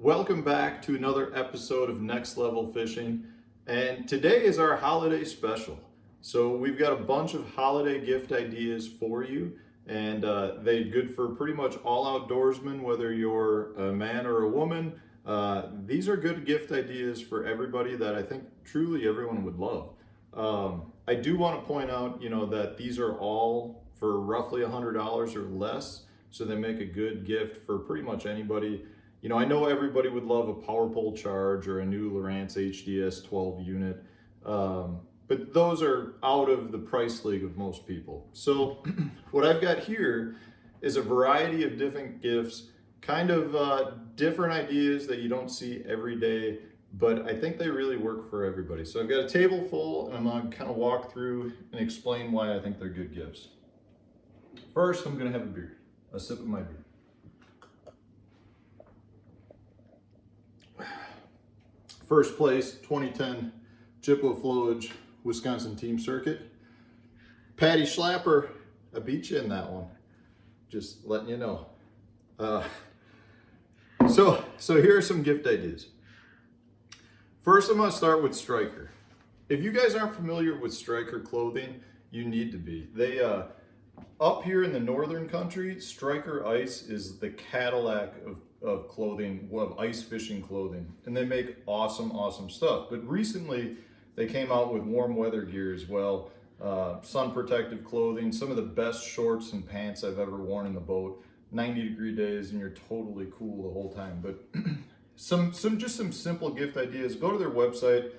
Welcome back to another episode of Next Level Fishing, and today is our holiday special. So we've got a bunch of holiday gift ideas for you, and they're good for pretty much all outdoorsmen, whether you're a man or a woman. These are good gift ideas for everybody that I think truly everyone would love. I do want to point out, that these are all for roughly $100 or less, so they make a good gift for pretty much anybody. I know everybody would love a power pole charge or a new Lowrance HDS 12 unit, but those are out of the price league of most people. So what I've got here is a variety of different gifts, kind of different ideas that you don't see every day, but I think they really work for everybody. So I've got a table full, and I'm going to kind of walk through and explain why I think they're good gifts. First, I'm going to have a sip of my beer. First place, 2010 Chippewa Flowage Wisconsin Team Circuit. Patty Schlapper, I beat you in that one. Just letting you know. So here are some gift ideas. First, I'm going to start with Striker. If you guys aren't familiar with Striker clothing, you need to be. They up here in the northern country, Striker Ice is the Cadillac of clothing, of ice fishing clothing, and they make awesome stuff. But recently they came out with warm weather gear as well, sun protective clothing, some of the best shorts and pants I've ever worn in the boat. 90-degree days and you're totally cool the whole time. But some simple gift ideas. Go to their website,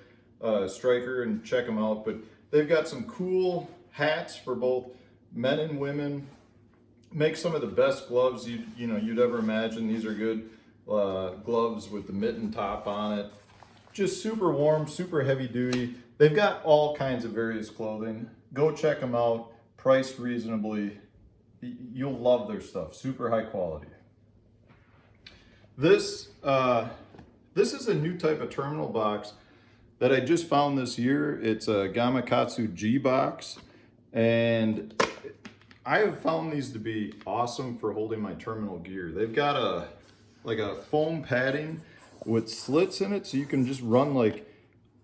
Striker, and check them out. But they've got some cool hats for both men and women. Make some of the best gloves you'd ever imagine. These are good gloves with the mitten top on it. Just super warm, super heavy duty. They've got all kinds of various clothing. Go check them out, priced reasonably. You'll love their stuff, super high quality. This is a new type of terminal box that I just found this year. It's a Gamakatsu G box, and I have found these to be awesome for holding my terminal gear. They've got a foam padding with slits in it, so you can just run like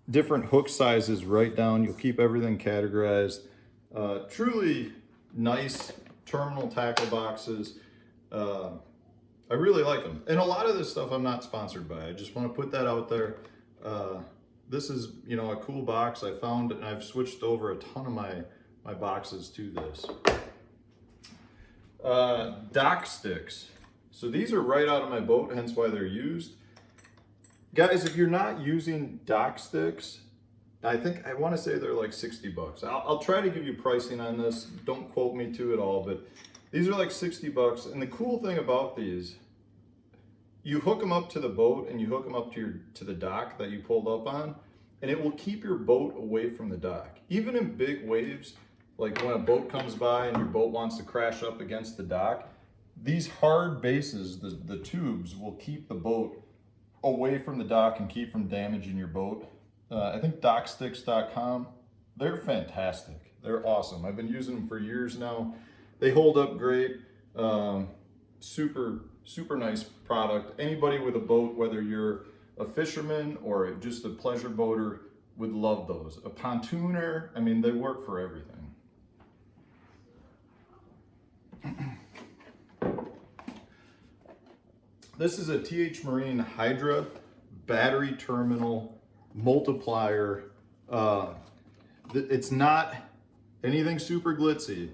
different hook sizes right down. You'll keep everything categorized. Truly nice terminal tackle boxes. I really like them. And a lot of this stuff I'm not sponsored by. I just want to put that out there. This is, a cool box I found, and I've switched over a ton of my boxes to this. Dock sticks. So these are right out of my boat, hence why they're used. Guys, if you're not using dock sticks, I want to say they're like 60 bucks. I'll try to give you pricing on this. Don't quote me to it all, but these are like 60 bucks. And the cool thing about these, you hook them up to the boat and you hook them up to the dock that you pulled up on, and it will keep your boat away from the dock. Even in big waves, like when a boat comes by and your boat wants to crash up against the dock, these hard bases, the tubes, will keep the boat away from the dock and keep from damaging your boat. I think docksticks.com, they're fantastic. They're awesome. I've been using them for years now. They hold up great. Super nice product. Anybody with a boat, whether you're a fisherman or just a pleasure boater, would love those. A pontooner, they work for everything. This is a TH Marine Hydra battery terminal multiplier. It's not anything super glitzy,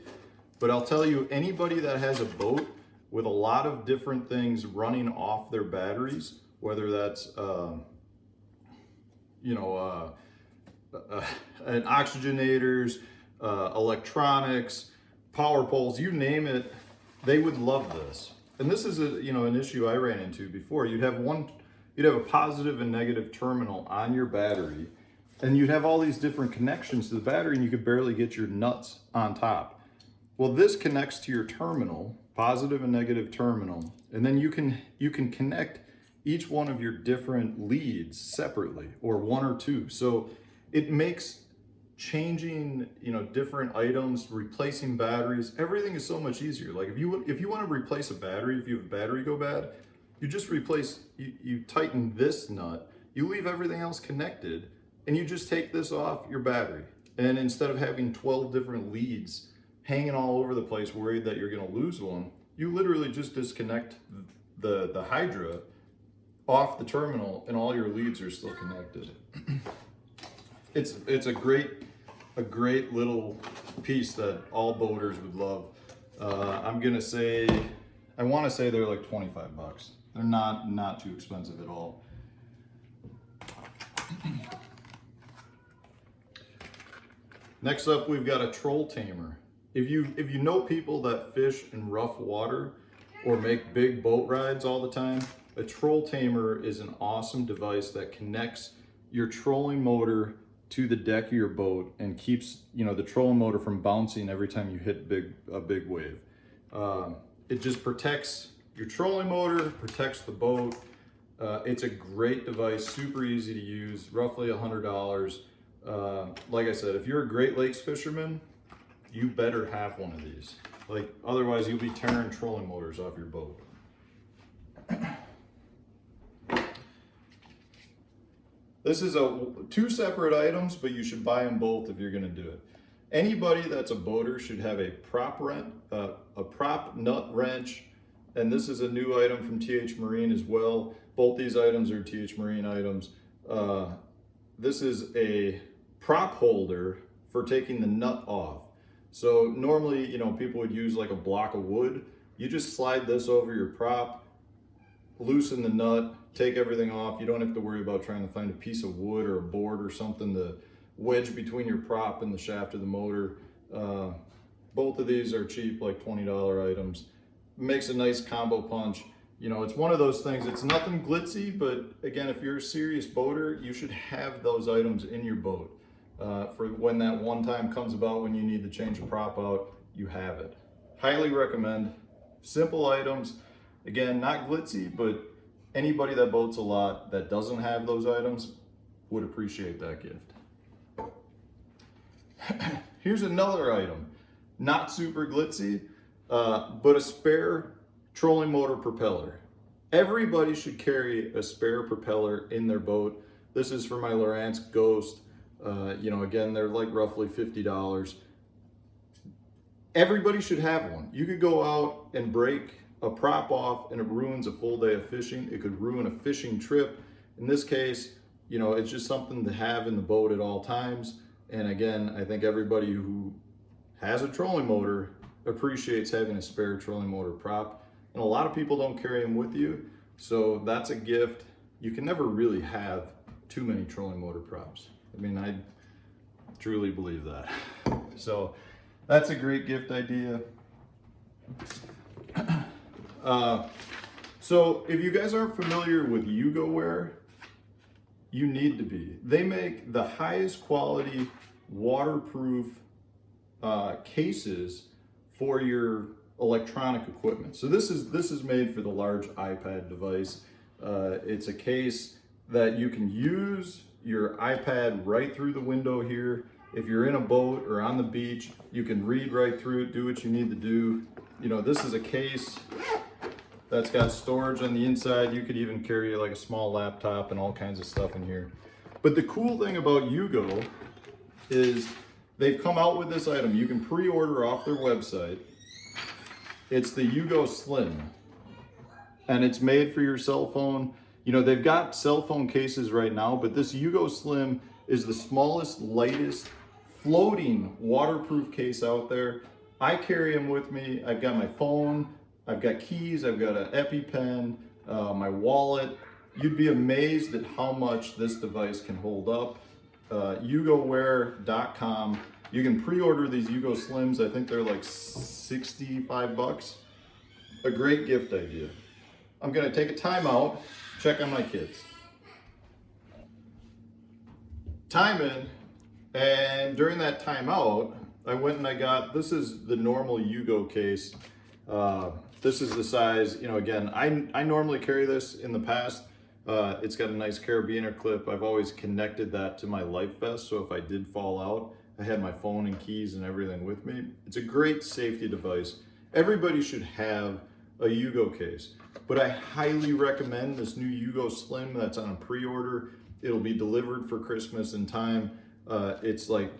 but I'll tell you, anybody that has a boat with a lot of different things running off their batteries, whether that's an oxygenators, electronics, power poles, you name it, they would love this. And this is an issue I ran into before. You'd have a positive and negative terminal on your battery, and you'd have all these different connections to the battery, and you could barely get your nuts on top. Well, this connects to your terminal, positive and negative terminal, and then you can connect each one of your different leads separately, or one or two. So it makes changing, different items, replacing batteries, everything is so much easier. Like if you want to replace a battery, if you have a battery go bad, You just replace, you tighten this nut, you leave everything else connected, and you just take this off your battery. And instead of having 12 different leads hanging all over the place, worried that you're gonna lose one, you literally just disconnect the Hydra off the terminal and all your leads are still connected. It's a great little piece that all boaters would love. I'm gonna say, I wanna say they're like 25 bucks. They're not too expensive at all. Next up, we've got a troll tamer. If you know people that fish in rough water or make big boat rides all the time, a troll tamer is an awesome device that connects your trolling motor to the deck of your boat and keeps, the trolling motor from bouncing every time you hit a big wave. It just protects your trolling motor, protects the boat. It's a great device, super easy to use, roughly $100. Like I said, if you're a Great Lakes fisherman, you better have one of these. Like, otherwise you'll be tearing trolling motors off your boat. This is two separate items, but you should buy them both if you're gonna do it. Anybody that's a boater should have a prop nut wrench, and this is a new item from TH Marine as well. Both these items are TH Marine items. This is a prop holder for taking the nut off. So normally, people would use like a block of wood. You just slide this over your prop, loosen the nut, take everything off. You don't have to worry about trying to find a piece of wood or a board or something to wedge between your prop and the shaft of the motor. Both of these are cheap, like $20 items. Makes a nice combo punch. It's one of those things, it's nothing glitzy, but again, if you're a serious boater, you should have those items in your boat. For when that one time comes about when you need to change a prop out, you have it. Highly recommend. Simple items. Again, not glitzy, but anybody that boats a lot that doesn't have those items would appreciate that gift. Here's another item. Not super glitzy, but a spare trolling motor propeller. Everybody should carry a spare propeller in their boat. This is for my Lowrance Ghost. Again, they're like roughly $50. Everybody should have one. You could go out and break a prop off and it ruins a full day of fishing. It could ruin a fishing trip. In this case, it's just something to have in the boat at all times. And again, I think everybody who has a trolling motor appreciates having a spare trolling motor prop. And a lot of people don't carry them with you. So that's a gift. You can never really have too many trolling motor props. I truly believe that. So that's a great gift idea. So if you guys aren't familiar with Yugo wear, you need to be. They make the highest quality waterproof cases for your electronic equipment. So this is made for the large iPad device. It's a case that you can use your iPad right through the window here. If you're in a boat or on the beach, you can read right through it, do what you need to do. This is a case that's got storage on the inside. You could even carry like a small laptop and all kinds of stuff in here. But the cool thing about Yugo is they've come out with this item. You can pre-order off their website. It's the Yugo Slim, and it's made for your cell phone. They've got cell phone cases right now, but this Yugo Slim is the smallest, lightest, floating waterproof case out there. I carry them with me. I've got my phone, I've got keys, I've got an EpiPen, my wallet. You'd be amazed at how much this device can hold up. YugoWear.com. You can pre-order these Yugo Slims. I think they're like 65 bucks. A great gift idea. I'm gonna take a time out, check on my kids. Time in, and during that time out, I went and I got, this is the normal Yugo case. This is the size, again, I normally carry this in the past. It's got a nice carabiner clip. I've always connected that to my life vest, so if I did fall out, I had my phone and keys and everything with me. It's a great safety device. Everybody should have a Yugo case. but I highly recommend this new Yugo Slim that's on pre-order. It'll be delivered for Christmas in time. It's like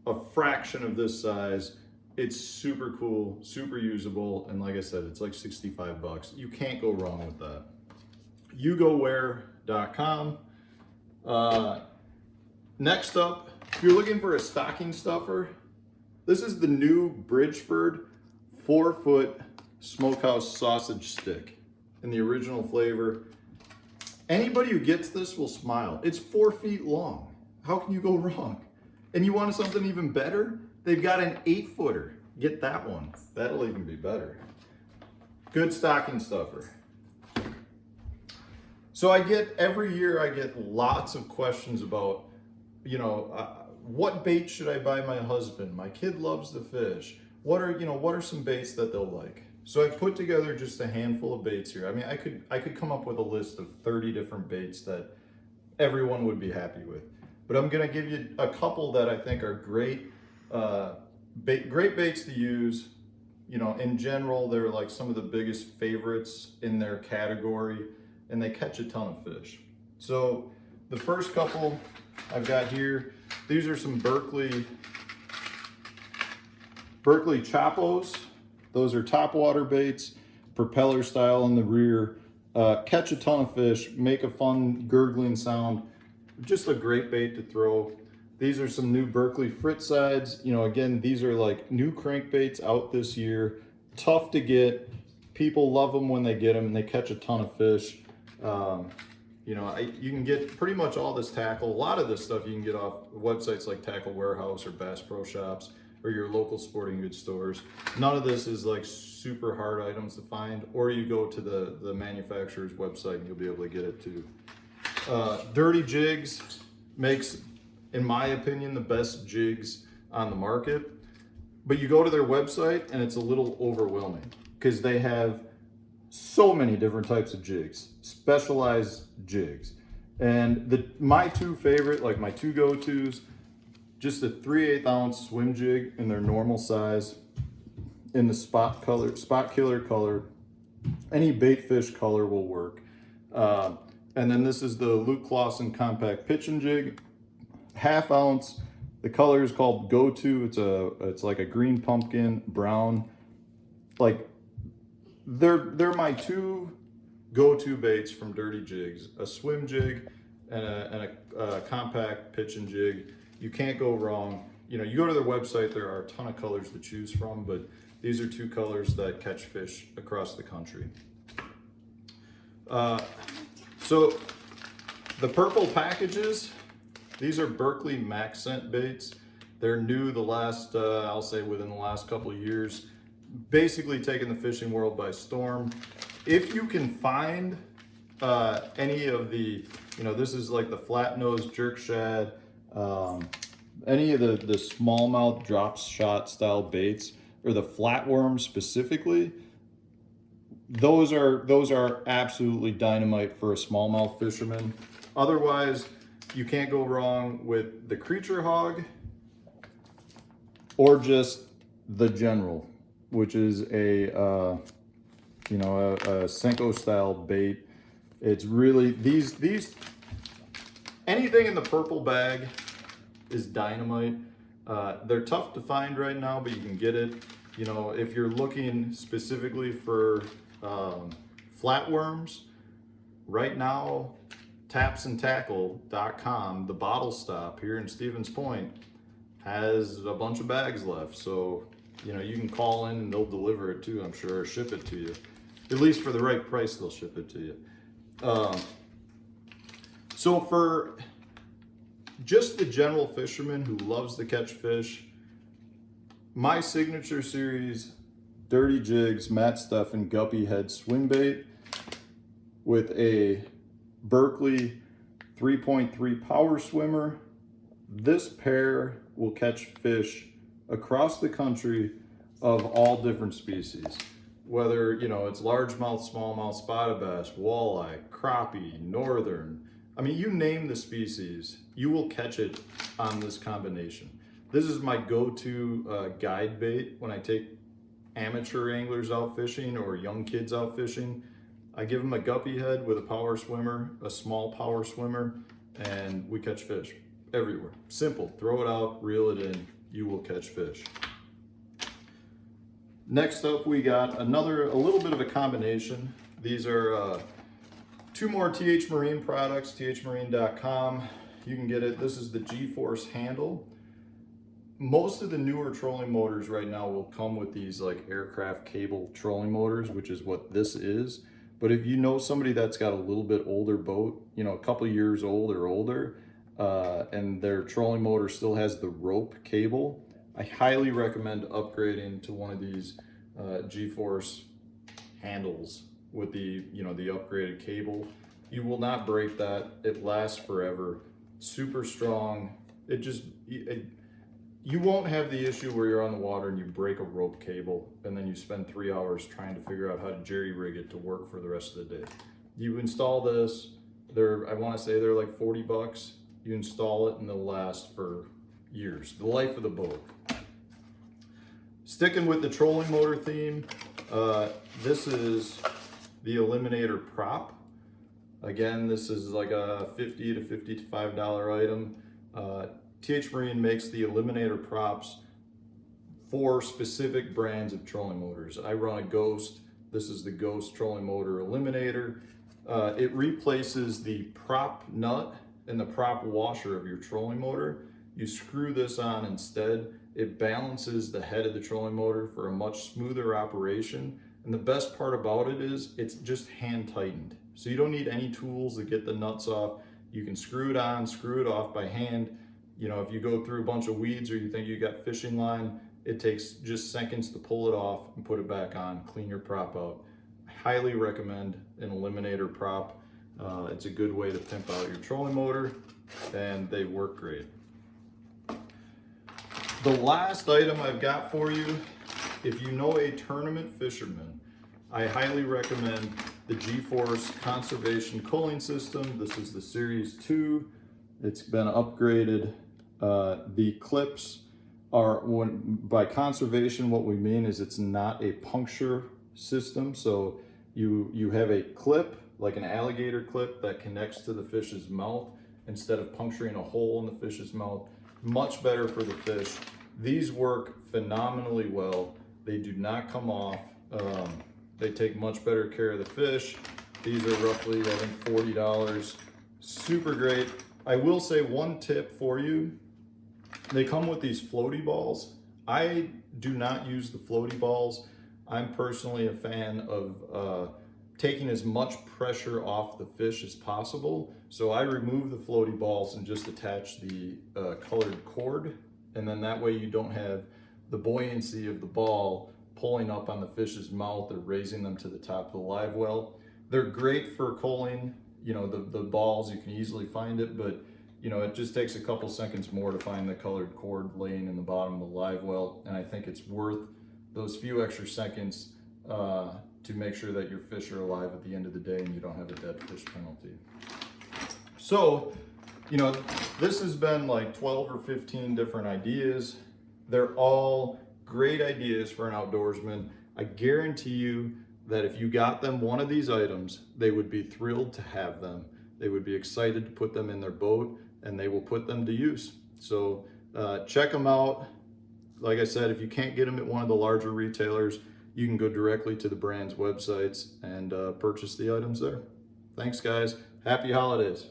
a fraction of this size. It's super cool, super usable, and like I said, it's like 65 bucks. You can't go wrong with that. YugoWear.com. Next up, if you're looking for a stocking stuffer, this is the new Bridgeford 4-foot smokehouse sausage stick in the original flavor. Anybody who gets this will smile. It's 4 feet long. How can you go wrong? And you want something even better? They've got an 8-footer. Get that one. That'll even be better. Good stocking stuffer. So every year I get lots of questions about, what bait should I buy my husband? My kid loves to fish. What are some baits that they'll like? So I put together just a handful of baits here. I mean, I could come up with a list of 30 different baits that everyone would be happy with. But I'm gonna give you a couple that I think are great, great baits to use. In general, they're like some of the biggest favorites in their category, and they catch a ton of fish. So the first couple I've got here, these are some Berkley Chopos. Those are topwater baits, propeller style in the rear, catch a ton of fish, make a fun gurgling sound. Just a great bait to throw. These are some new Berkley Fritz sides. Again, these are like new crankbaits out this year. Tough to get. People love them when they get them, and they catch a ton of fish. You can get pretty much all this tackle. A lot of this stuff you can get off websites like Tackle Warehouse or Bass Pro Shops or your local sporting goods stores. None of this is like super hard items to find, or you go to the manufacturer's website and you'll be able to get it too. Dirty Jigs makes, in my opinion, the best jigs on the market. But you go to their website and it's a little overwhelming because they have so many different types of jigs, specialized jigs. And my two favorite, like my two go-tos, just a 3/8 ounce swim jig in their normal size, in the spot killer color. Any bait fish color will work. And then this is the Luke Clausen compact pitching jig, 1/2 ounce. The color is called Go-To. It's like a green pumpkin, brown. Like they're my two go-to baits from Dirty Jigs: a swim jig and a compact pitching jig. You can't go wrong. You go to their website, there are a ton of colors to choose from, but these are two colors that catch fish across the country. So the purple packages, these are Berkley Max Scent baits. They're new I'll say within the last couple of years, basically taking the fishing world by storm. If you can find any of the, this is like the flat nose jerk shad, any of the smallmouth drop shot style baits, or the flatworms specifically, those are absolutely dynamite for a smallmouth fisherman. Otherwise, you can't go wrong with the Creature Hog or just the General, which is a Senko style bait. It's really these anything in the purple bag is dynamite. They're tough to find right now, but you can get it. If you're looking specifically for flatworms, right now, tapsandtackle.com, the bottle stop here in Stevens Point, has a bunch of bags left. So, you can call in and they'll deliver it too, I'm sure, or ship it to you. At least for the right price, they'll ship it to you. So for just the general fisherman who loves to catch fish, my signature series, Dirty Jigs, Matt Steffen Guppy Head Swim Bait with a Berkley 3.3 Power Swimmer. This pair will catch fish across the country of all different species. Whether, it's largemouth, smallmouth, spotted bass, walleye, crappie, northern. I mean, you name the species, you will catch it on this combination. This is my go-to guide bait when I take amateur anglers out fishing or young kids out fishing. I give them a guppy head with a power swimmer, a small power swimmer, and we catch fish everywhere. Simple, throw it out, reel it in, you will catch fish. Next up, we got a little bit of a combination. These are 2 more TH Marine products, thmarine.com. You can get it. This is the G-Force handle. Most of the newer trolling motors right now will come with these like aircraft cable trolling motors, which is what this is. But if you know somebody that's got a little bit older boat, you know, a couple years old or older, and their trolling motor still has the rope cable, I highly recommend upgrading to one of these G-Force handles with the, you know, the upgraded cable. You will not break that. It lasts forever. Super strong. You won't have the issue where you're on the water and you break a rope cable and then you spend 3 hours trying to figure out how to jerry rig it to work for the rest of the day. You install this, I want to say they're like 40 bucks. You install it and they'll last for years, the life of the boat. Sticking with the trolling motor theme, this is the Eliminator prop. Again, this is like a $50 to $55 item. TH Marine makes the Eliminator props for specific brands of trolling motors. I run a Ghost. This is the Ghost trolling motor Eliminator. It replaces the prop nut and the prop washer of your trolling motor. You screw this on instead. It balances the head of the trolling motor for a much smoother operation. And the best part about it is it's just hand tightened. So you don't need any tools to get the nuts off. You can screw it on, screw it off by hand. You know, if you go through a bunch of weeds or you think you got fishing line, it takes just seconds to pull it off and put it back on, clean your prop out. I highly recommend an Eliminator prop. It's a good way to pimp out your trolling motor, and they work great. The last item I've got for you, if you know a tournament fisherman, I highly recommend the G-Force Conservation Culling System. This is the Series 2. It's been upgraded. The clips are, by conservation, what we mean is it's not a puncture system. So you have a clip, like an alligator clip, that connects to the fish's mouth instead of puncturing a hole in the fish's mouth. Much better for the fish. These work phenomenally well. They do not come off. They take much better care of the fish. These are roughly, I think, $40. Super great. I will say one tip for you. They come with these floaty balls. I do not use the floaty balls. I'm personally a fan of taking as much pressure off the fish as possible. So I remove the floaty balls and just attach the colored cord. And then that way you don't have the buoyancy of the ball pulling up on the fish's mouth or raising them to the top of the live well. They're great for culling. You know, the balls, you can easily find it, but you know, it just takes a couple seconds more to find the colored cord laying in the bottom of the live well. And I think it's worth those few extra seconds to make sure that your fish are alive at the end of the day and you don't have a dead fish penalty. So, you know, this has been like 12 or 15 different ideas. They're all great ideas for an outdoorsman. I guarantee you that if you got them one of these items, they would be thrilled to have them. They would be excited to put them in their boat, and they will put them to use. So check them out. Like I said, if you can't get them at one of the larger retailers, you can go directly to the brand's websites and purchase the items there. Thanks, guys. Happy holidays.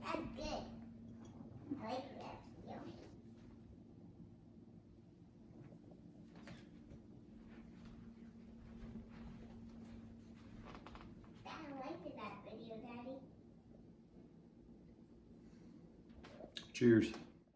That's good. I like that. Yeah. I liked that video, Daddy. Cheers.